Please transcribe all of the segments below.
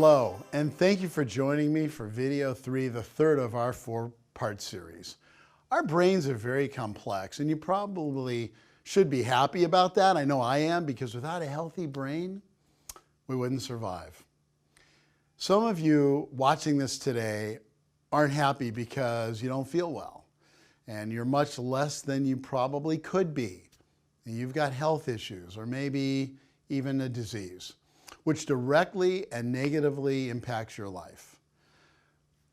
Hello, and thank you for joining me for video 3, the third of our 4-part series. Our brains are very complex, and you probably should be happy about that. I know I am, because without a healthy brain, we wouldn't survive. Some of you watching this today aren't happy because you don't feel well, and you're much less than you probably could be. And you've got health issues, or maybe even a disease, which directly and negatively impacts your life.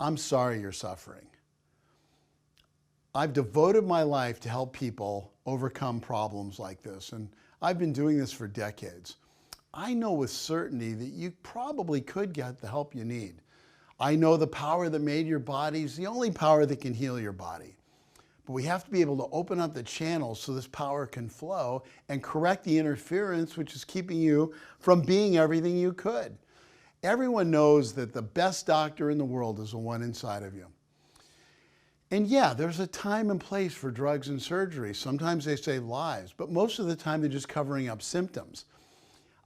I'm sorry you're suffering. I've devoted my life to help people overcome problems like this, and I've been doing this for decades. I know with certainty that you probably could get the help you need. I know the power that made your body is the only power that can heal your body. But we have to be able to open up the channels so this power can flow and correct the interference which is keeping you from being everything you could. Everyone knows that the best doctor in the world is the one inside of you. And yeah, there's a time and place for drugs and surgery. Sometimes they save lives, but most of the time they're just covering up symptoms.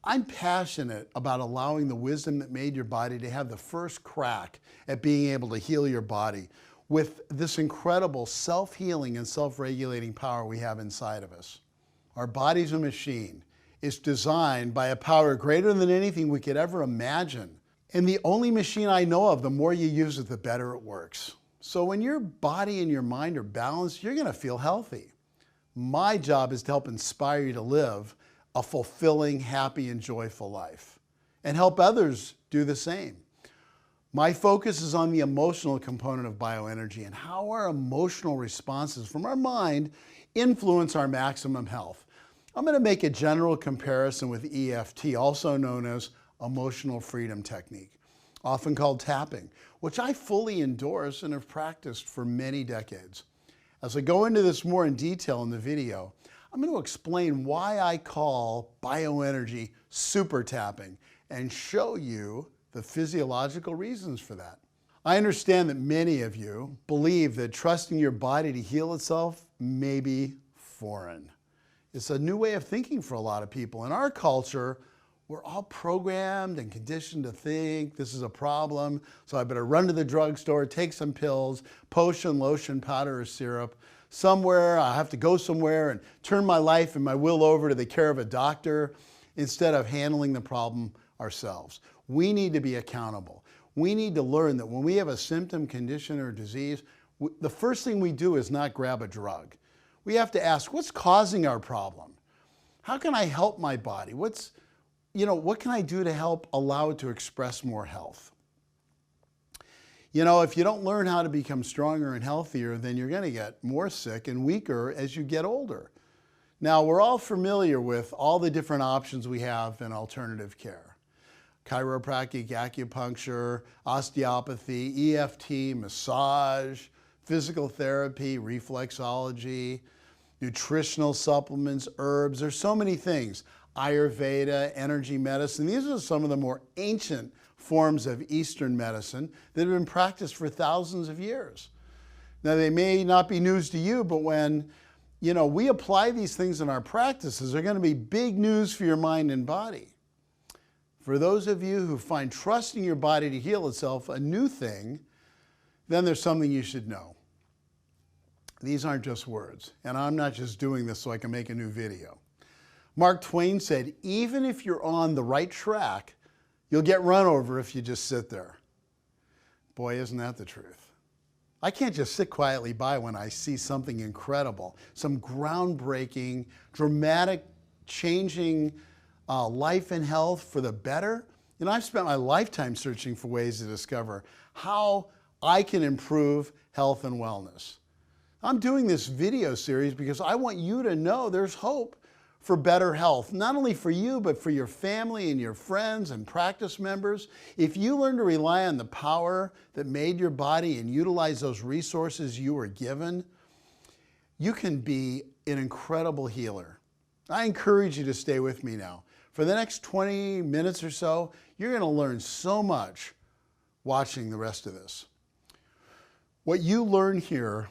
I'm passionate about allowing the wisdom that made your body to have the first crack at being able to heal your body with this incredible self-healing and self-regulating power we have inside of us. Our body's a machine. It's designed by a power greater than anything we could ever imagine. And the only machine I know of, the more you use it, the better it works. So when your body and your mind are balanced, you're gonna feel healthy. My job is to help inspire you to live a fulfilling, happy, and joyful life, and help others do the same. My focus is on the emotional component of bioenergy and how our emotional responses from our mind influence our maximum health. I'm going to make a general comparison with EFT, also known as emotional freedom technique, often called tapping, which I fully endorse and have practiced for many decades. As I go into this more in detail in the video, I'm going to explain why I call bioenergy super tapping and show you the physiological reasons for that. I understand that many of you believe that trusting your body to heal itself may be foreign. It's a new way of thinking for a lot of people. In our culture, we're all programmed and conditioned to think this is a problem, so I better run to the drugstore, take some pills, potion, lotion, powder, or syrup. Somewhere, I have to go somewhere and turn my life and my will over to the care of a doctor instead of handling the problem ourselves. We need to be accountable. We need to learn that when we have a symptom, condition, or disease, the first thing we do is not grab a drug. We have to ask, what's causing our problem? How can I help my body? What can I do to help allow it to express more health? You know, if you don't learn how to become stronger and healthier, then you're going to get more sick and weaker as you get older. Now, we're all familiar with all the different options we have in alternative care. Chiropractic, acupuncture, osteopathy, EFT, massage, physical therapy, reflexology, nutritional supplements, herbs. There's so many things. Ayurveda, energy medicine. These are some of the more ancient forms of Eastern medicine that have been practiced for thousands of years. Now, they may not be news to you, but when we apply these things in our practices, they're going to be big news for your mind and body. For those of you who find trusting your body to heal itself a new thing, then there's something you should know. These aren't just words, and I'm not just doing this so I can make a new video. Mark Twain said, even if you're on the right track, you'll get run over if you just sit there. Boy, isn't that the truth? I can't just sit quietly by when I see something incredible, some groundbreaking, dramatic, changing life and health for the better. I've spent my lifetime searching for ways to discover how I can improve health and wellness. I'm doing this video series because I want you to know there's hope for better health, not only for you, but for your family and your friends and practice members. If you learn to rely on the power that made your body and utilize those resources you were given, you can be an incredible healer. I encourage you to stay with me now. For the next 20 minutes or so, you're going to learn so much watching the rest of this. What you learn here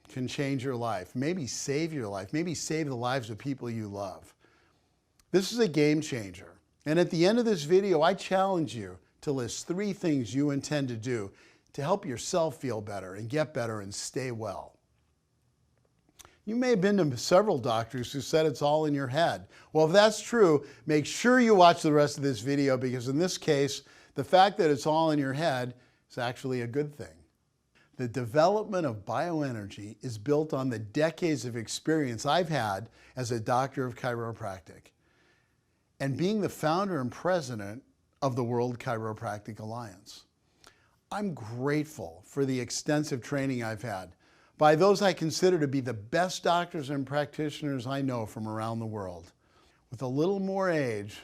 can change your life, maybe save your life, maybe save the lives of people you love. This is a game changer. And at the end of this video, I challenge you to list 3 things you intend to do to help yourself feel better and get better and stay well. You may have been to several doctors who said it's all in your head. Well, if that's true, make sure you watch the rest of this video, because in this case, the fact that it's all in your head is actually a good thing. The development of bioenergy is built on the decades of experience I've had as a doctor of chiropractic and being the founder and president of the World Chiropractic Alliance. I'm grateful for the extensive training I've had by those I consider to be the best doctors and practitioners I know from around the world. With a little more age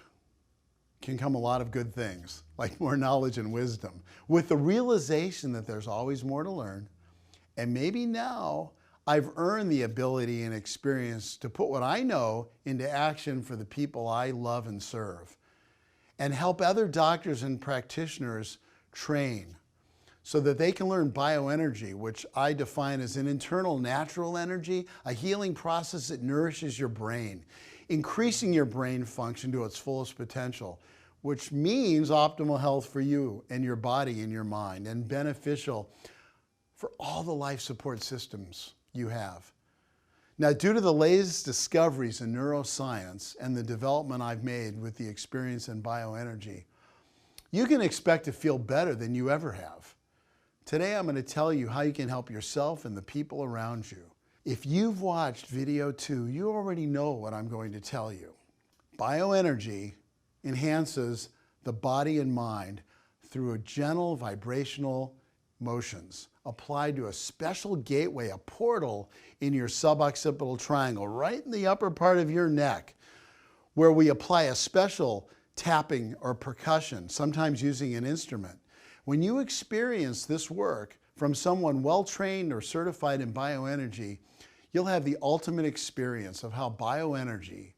can come a lot of good things, like more knowledge and wisdom, with the realization that there's always more to learn. And maybe now I've earned the ability and experience to put what I know into action for the people I love and serve, and help other doctors and practitioners train so that they can learn bioenergy, which I define as an internal natural energy, a healing process that nourishes your brain, increasing your brain function to its fullest potential, which means optimal health for you and your body and your mind, and beneficial for all the life support systems you have. Now, due to the latest discoveries in neuroscience and the development I've made with the experience in bioenergy, you can expect to feel better than you ever have. Today, I'm going to tell you how you can help yourself and the people around you. If you've watched video 2, you already know what I'm going to tell you. Bioenergy enhances the body and mind through a gentle vibrational motions applied to a special gateway, a portal in your suboccipital triangle, right in the upper part of your neck, where we apply a special tapping or percussion, sometimes using an instrument. When you experience this work from someone well-trained or certified in bioenergy, you'll have the ultimate experience of how bioenergy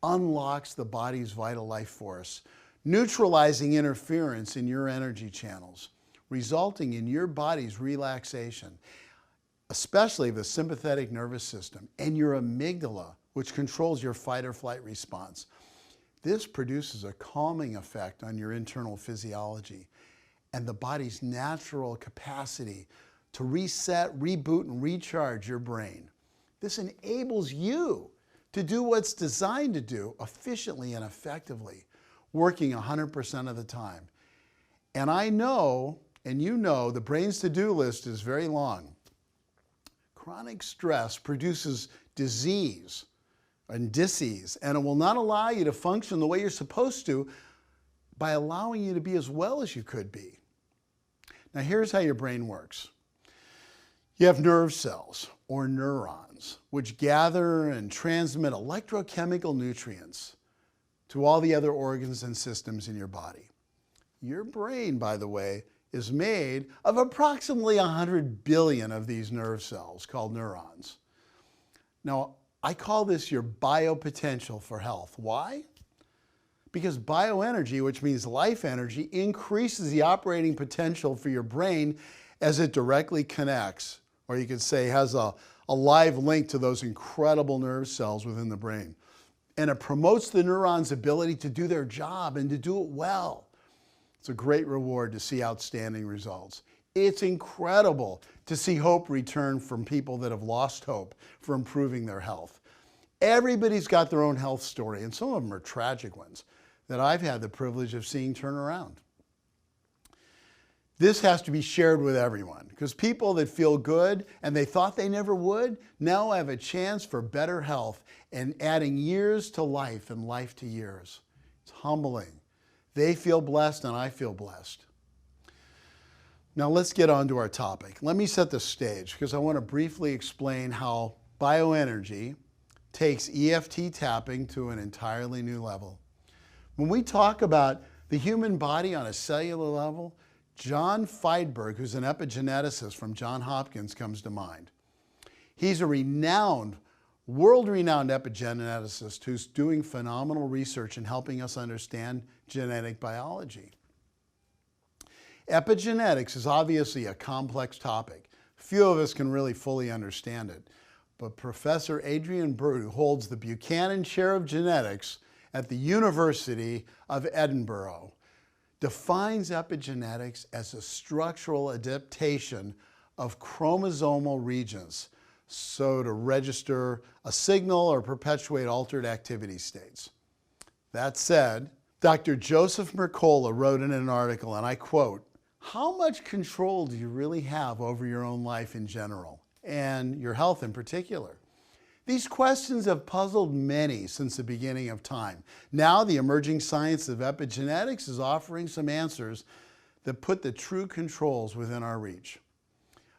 unlocks the body's vital life force, neutralizing interference in your energy channels, resulting in your body's relaxation, especially the sympathetic nervous system and your amygdala, which controls your fight or flight response. This produces a calming effect on your internal physiology and the body's natural capacity to reset, reboot, and recharge your brain. This enables you to do what's designed to do efficiently and effectively, working 100% of the time. And I know, and you know, the brain's to-do list is very long. Chronic stress produces disease and dis-ease, and it will not allow you to function the way you're supposed to by allowing you to be as well as you could be. Now, here's how your brain works. You have nerve cells, or neurons, which gather and transmit electrochemical nutrients to all the other organs and systems in your body. Your brain, by the way, is made of approximately 100 billion of these nerve cells called neurons. Now, I call this your biopotential for health. Why? Because bioenergy, which means life energy, increases the operating potential for your brain as it directly connects, or you could say has a live link to those incredible nerve cells within the brain. And it promotes the neuron's ability to do their job and to do it well. It's a great reward to see outstanding results. It's incredible to see hope return from people that have lost hope for improving their health. Everybody's got their own health story, and some of them are tragic ones that I've had the privilege of seeing turn around. This has to be shared with everyone, because people that feel good and they thought they never would now have a chance for better health and adding years to life and life to years. It's humbling. They feel blessed and I feel blessed. Now let's get on to our topic. Let me set the stage, because I want to briefly explain how bioenergy takes EFT tapping to an entirely new level. When we talk about the human body on a cellular level, John Friedberg, who's an epigeneticist from Johns Hopkins, comes to mind. He's a renowned, world-renowned epigeneticist who's doing phenomenal research in helping us understand genetic biology. Epigenetics is obviously a complex topic. Few of us can really fully understand it. But Professor Adrian Burt, who holds the Buchanan Chair of Genetics at the University of Edinburgh, defines epigenetics as a structural adaptation of chromosomal regions, so to register a signal or perpetuate altered activity states. That said, Dr. Joseph Mercola wrote in an article, and I quote, "How much control do you really have over your own life in general, and your health in particular? These questions have puzzled many since the beginning of time. Now the emerging science of epigenetics is offering some answers that put the true controls within our reach.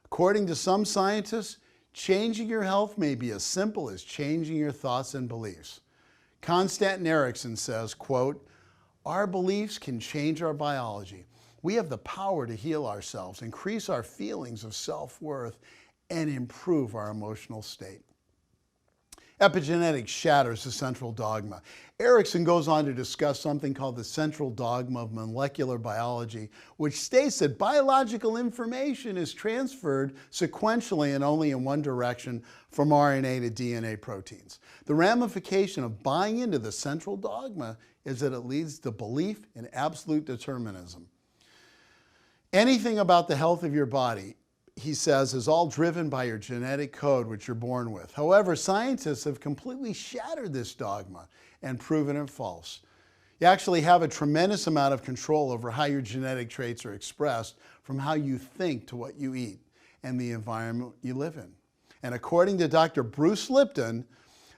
According to some scientists, changing your health may be as simple as changing your thoughts and beliefs. Konstantin Eriksson says, quote, "Our beliefs can change our biology. We have the power to heal ourselves, increase our feelings of self-worth, and improve our emotional state." Epigenetics shatters the central dogma. Eriksson goes on to discuss something called the central dogma of molecular biology, which states that biological information is transferred sequentially and only in one direction from RNA to DNA proteins. The ramification of buying into the central dogma is that it leads to belief in absolute determinism. Anything about the health of your body, he says, is all driven by your genetic code, which you're born with. However, scientists have completely shattered this dogma and proven it false. You actually have a tremendous amount of control over how your genetic traits are expressed, from how you think to what you eat and the environment you live in. And according to Dr. Bruce Lipton,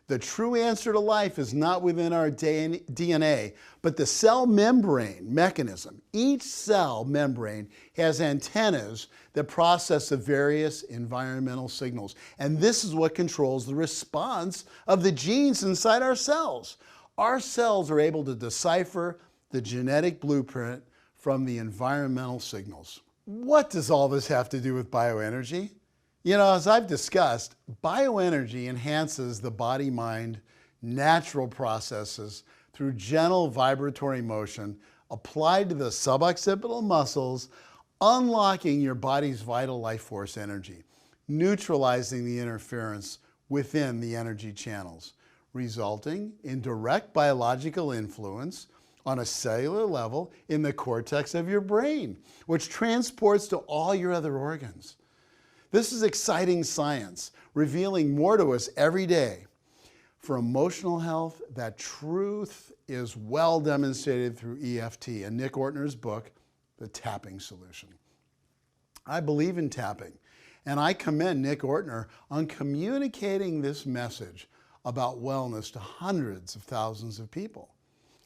the true answer to life is not within our DNA, but the cell membrane mechanism. Each cell membrane has antennas that process the various environmental signals. And this is what controls the response of the genes inside our cells. Our cells are able to decipher the genetic blueprint from the environmental signals. What does all this have to do with bioenergy? You know, as I've discussed, bioenergy enhances the body-mind natural processes through gentle vibratory motion applied to the suboccipital muscles, unlocking your body's vital life force energy, neutralizing the interference within the energy channels, resulting in direct biological influence on a cellular level in the cortex of your brain, which transports to all your other organs. This is exciting science, revealing more to us every day. For emotional health, that truth is well demonstrated through EFT and Nick Ortner's book, The Tapping Solution. I believe in tapping, and I commend Nick Ortner on communicating this message about wellness to hundreds of thousands of people.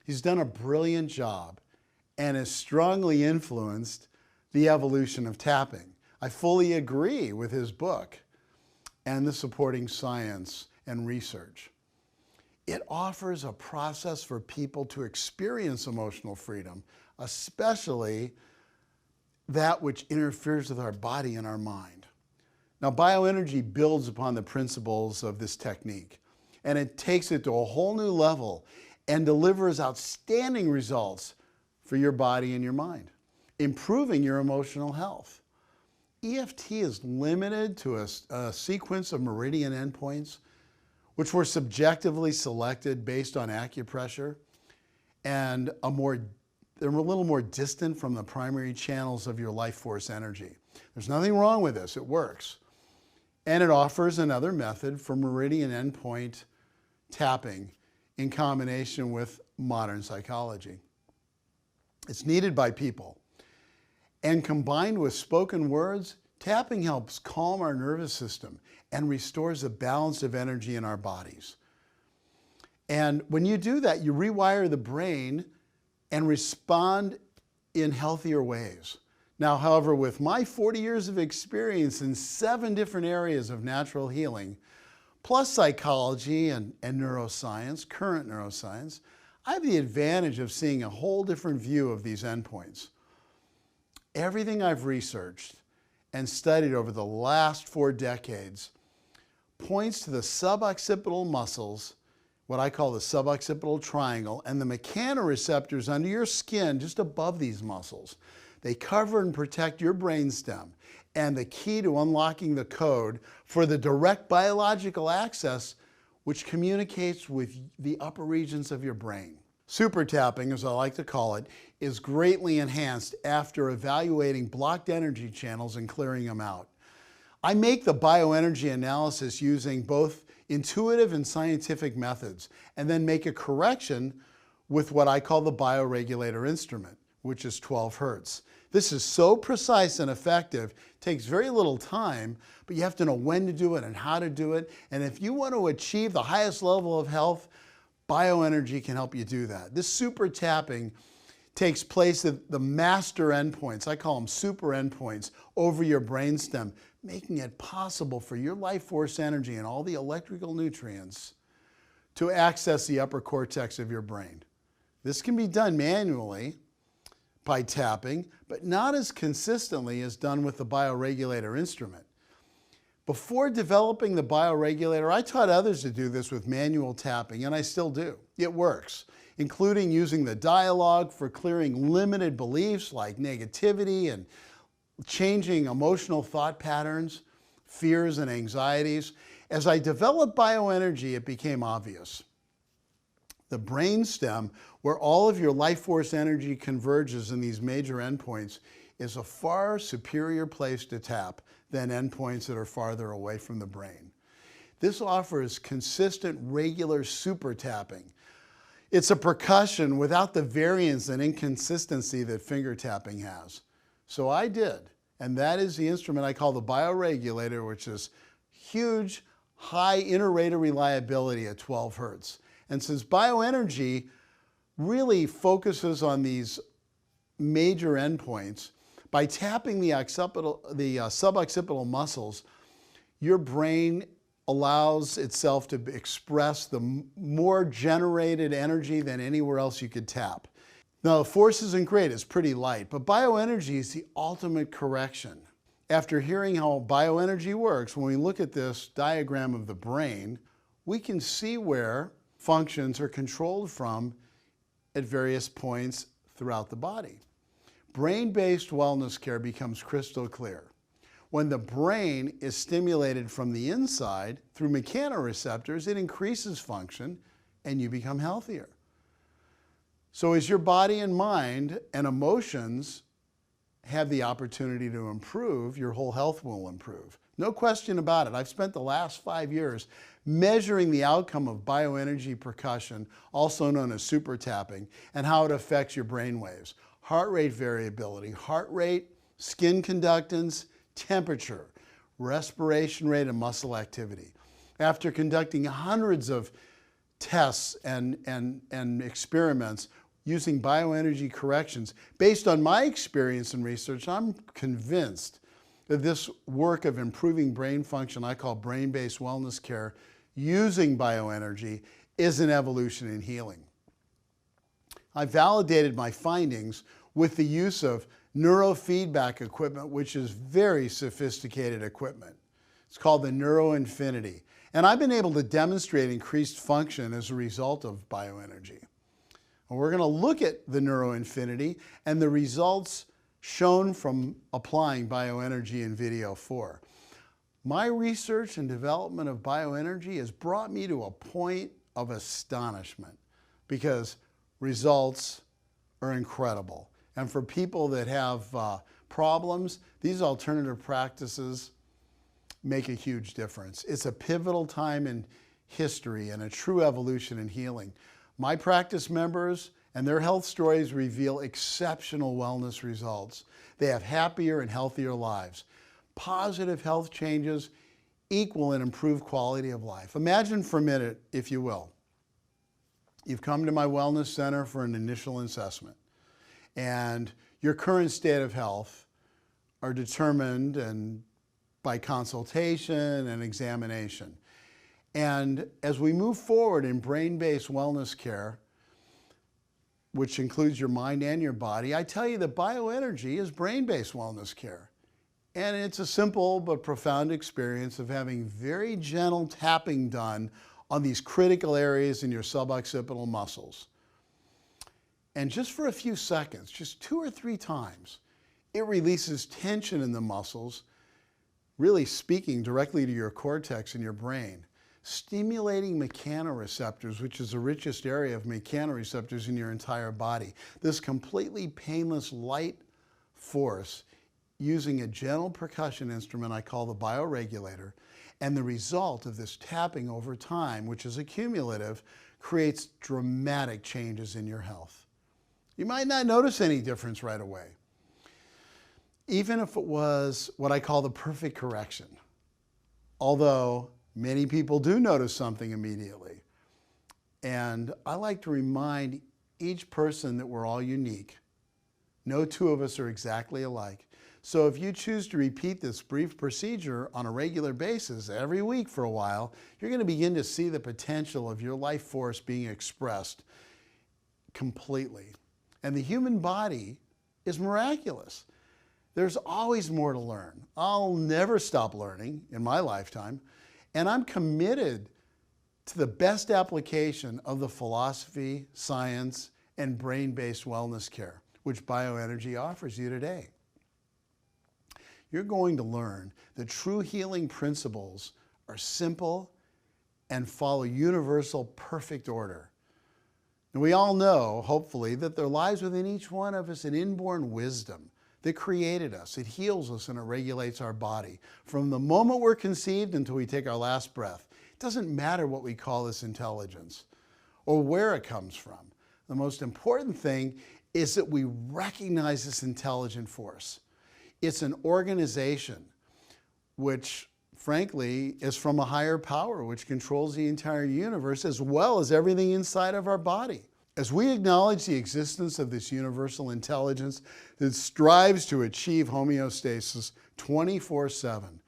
He's done a brilliant job and has strongly influenced the evolution of tapping. I fully agree with his book and the supporting science and research. It offers a process for people to experience emotional freedom, especially that which interferes with our body and our mind. Now, bioenergy builds upon the principles of this technique, and it takes it to a whole new level and delivers outstanding results for your body and your mind, improving your emotional health. EFT is limited to a sequence of meridian endpoints, which were subjectively selected based on acupressure, and they're a little more distant from the primary channels of your life force energy. There's nothing wrong with this, it works. And it offers another method for meridian endpoint tapping in combination with modern psychology. It's needed by people. And combined with spoken words, tapping helps calm our nervous system and restores a balance of energy in our bodies. And when you do that, you rewire the brain and respond in healthier ways. Now, however, with my 40 years of experience in 7 different areas of natural healing, plus psychology and neuroscience, current neuroscience, I have the advantage of seeing a whole different view of these endpoints. Everything I've researched and studied over the last 4 decades points to the suboccipital muscles, what I call the suboccipital triangle, and the mechanoreceptors under your skin just above these muscles. They cover and protect your brainstem, and the key to unlocking the code for the direct biological access which communicates with the upper regions of your brain. Super tapping, as I like to call it, is greatly enhanced after evaluating blocked energy channels and clearing them out. I make the bioenergy analysis using both intuitive and scientific methods, and then make a correction with what I call the bioregulator instrument, which is 12 hertz. This is so precise and effective, takes very little time, but you have to know when to do it and how to do it. And if you want to achieve the highest level of health, bioenergy can help you do that. This super tapping takes place at the master endpoints, I call them super endpoints, over your brainstem, making it possible for your life force energy and all the electrical nutrients to access the upper cortex of your brain. This can be done manually by tapping, but not as consistently as done with the bioregulator instrument. Before developing the bioregulator, I taught others to do this with manual tapping, and I still do. It works, including using the dialogue for clearing limited beliefs like negativity and changing emotional thought patterns, fears and anxieties. As I developed bioenergy, it became obvious. The brainstem, where all of your life force energy converges in these major endpoints, is a far superior place to tap than endpoints that are farther away from the brain. This offers consistent, regular super tapping. It's a percussion without the variance and inconsistency that finger tapping has. So I did, and that is the instrument I call the bioregulator, which is huge, high inter-rater reliability at 12 hertz. And since bioenergy really focuses on these major endpoints, by tapping the suboccipital muscles, your brain allows itself to express the more generated energy than anywhere else you could tap. Now, the force isn't great, it's pretty light, but bioenergy is the ultimate correction. After hearing how bioenergy works, when we look at this diagram of the brain, we can see where functions are controlled from at various points throughout the body. Brain-based wellness care becomes crystal clear. When the brain is stimulated from the inside through mechanoreceptors, it increases function and you become healthier. So as your body and mind and emotions have the opportunity to improve, your whole health will improve. No question about it. I've spent the last 5 years measuring the outcome of bioenergy percussion, also known as super tapping, and how it affects your brain waves. Heart rate variability, heart rate, skin conductance, temperature, respiration rate, and muscle activity. After conducting hundreds of tests and experiments using bioenergy corrections, based on my experience and research, I'm convinced that this work of improving brain function, I call brain-based wellness care, using bioenergy, is an evolution in healing. I validated my findings with the use of neurofeedback equipment, which is very sophisticated equipment. It's called the NeuroInfinity. And I've been able to demonstrate increased function as a result of bioenergy. And we're going to look at the NeuroInfinity and the results shown from applying bioenergy in video 4. My research and development of bioenergy has brought me to a point of astonishment because results are incredible. And for people that have problems, these alternative practices make a huge difference. It's a pivotal time in history and a true evolution in healing. My practice members and their health stories reveal exceptional wellness results. They have happier and healthier lives. Positive health changes equal an improved quality of life. Imagine for a minute, if you will, you've come to my wellness center for an initial assessment, and your current state of health are determined by consultation and examination. And as we move forward in brain-based wellness care, which includes your mind and your body, I tell you that bioenergy is brain-based wellness care. And it's a simple but profound experience of having very gentle tapping done on these critical areas in your suboccipital muscles. And just for a few seconds, just 2 or 3 times, it releases tension in the muscles, really speaking directly to your cortex in your brain. stimulating mechanoreceptors, which is the richest area of mechanoreceptors in your entire body. This completely painless light force using a gentle percussion instrument I call the bioregulator, and the result of this tapping over time, which is accumulative, creates dramatic changes in your health. You might not notice any difference right away, even if it was what I call the perfect correction, although many people do notice something immediately. And I like to remind each person that we're all unique. No two of us are exactly alike. So if you choose to repeat this brief procedure on a regular basis every week for a while, you're going to begin to see the potential of your life force being expressed completely. And the human body is miraculous. There's always more to learn. I'll never stop learning in my lifetime. And I'm committed to the best application of the philosophy, science, and brain-based wellness care, which Bioenergy offers you today. You're going to learn that true healing principles are simple and follow universal perfect order. And we all know, hopefully, that there lies within each one of us an inborn wisdom that created us. It heals us and it regulates our body. From the moment we're conceived until we take our last breath, it doesn't matter what we call this intelligence or where it comes from. The most important thing is that we recognize this intelligent force. It's an organization which, frankly, is from a higher power which controls the entire universe as well as everything inside of our body. As we acknowledge the existence of this universal intelligence that strives to achieve homeostasis 24/7,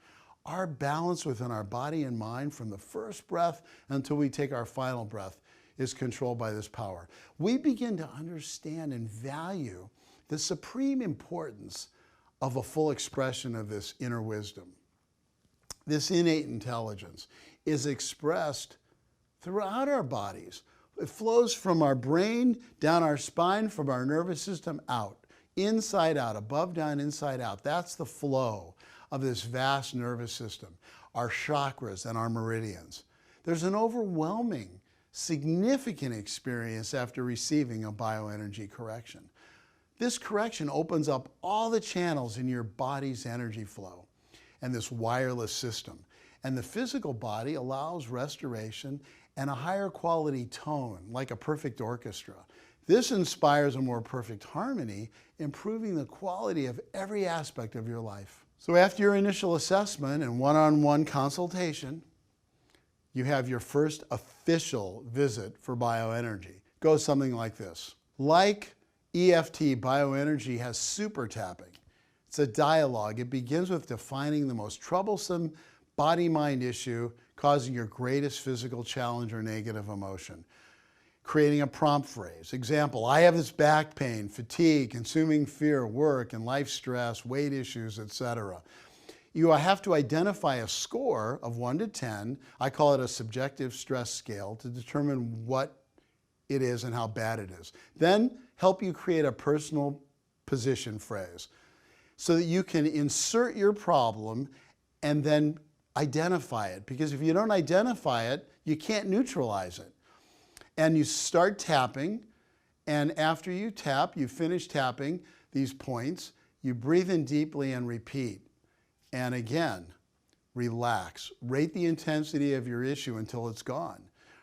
our balance within our body and mind from the first breath until we take our final breath is controlled by this power. We begin to understand and value the supreme importance of a full expression of this inner wisdom. This innate intelligence is expressed throughout our bodies. It flows from our brain, down our spine, from our nervous system out, inside out, above, down, inside out. That's the flow of this vast nervous system, our chakras and our meridians. There's an overwhelming, significant experience after receiving a bioenergy correction. This correction opens up all the channels in your body's energy flow and this wireless system. And the physical body allows restoration and a higher quality tone, like a perfect orchestra. This inspires a more perfect harmony, improving the quality of every aspect of your life. So after your initial assessment and one-on-one consultation, you have your first official visit for Bioenergy. It goes something like this. Like EFT, Bioenergy has super tapping. It's a dialogue. It begins with defining the most troublesome body-mind issue causing your greatest physical challenge or negative emotion. Creating a prompt phrase. Example, I have this back pain, fatigue, consuming fear, work and life stress, weight issues, etc. You have to identify a score of 1 to 10. I call it a subjective stress scale to determine what it is and how bad it is. Then help you create a personal position phrase so that you can insert your problem and then identify it. Because if you don't identify it, you can't neutralize it. And you start tapping, and after you tap, you finish tapping these points, you breathe in deeply and repeat. And again, relax. Rate the intensity of your issue until it's gone.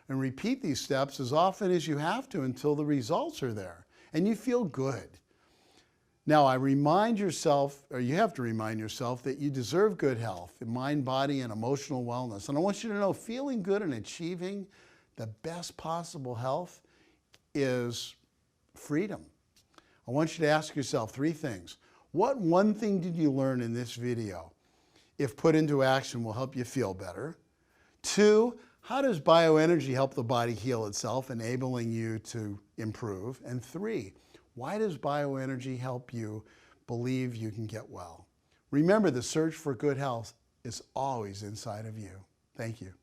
And repeat these steps as often as you have to until the results are there and you feel good. Now, I remind yourself, or you have to remind yourself, that you deserve good health, mind, body, and emotional wellness. And I want you to know feeling good and achieving the best possible health is freedom. I want you to ask yourself 3 things. What one thing did you learn in this video, if put into action, will help you feel better? 2, how does bioenergy help the body heal itself, enabling you to improve? And 3, why does bioenergy help you believe you can get well? Remember, the search for good health is always inside of you. Thank you.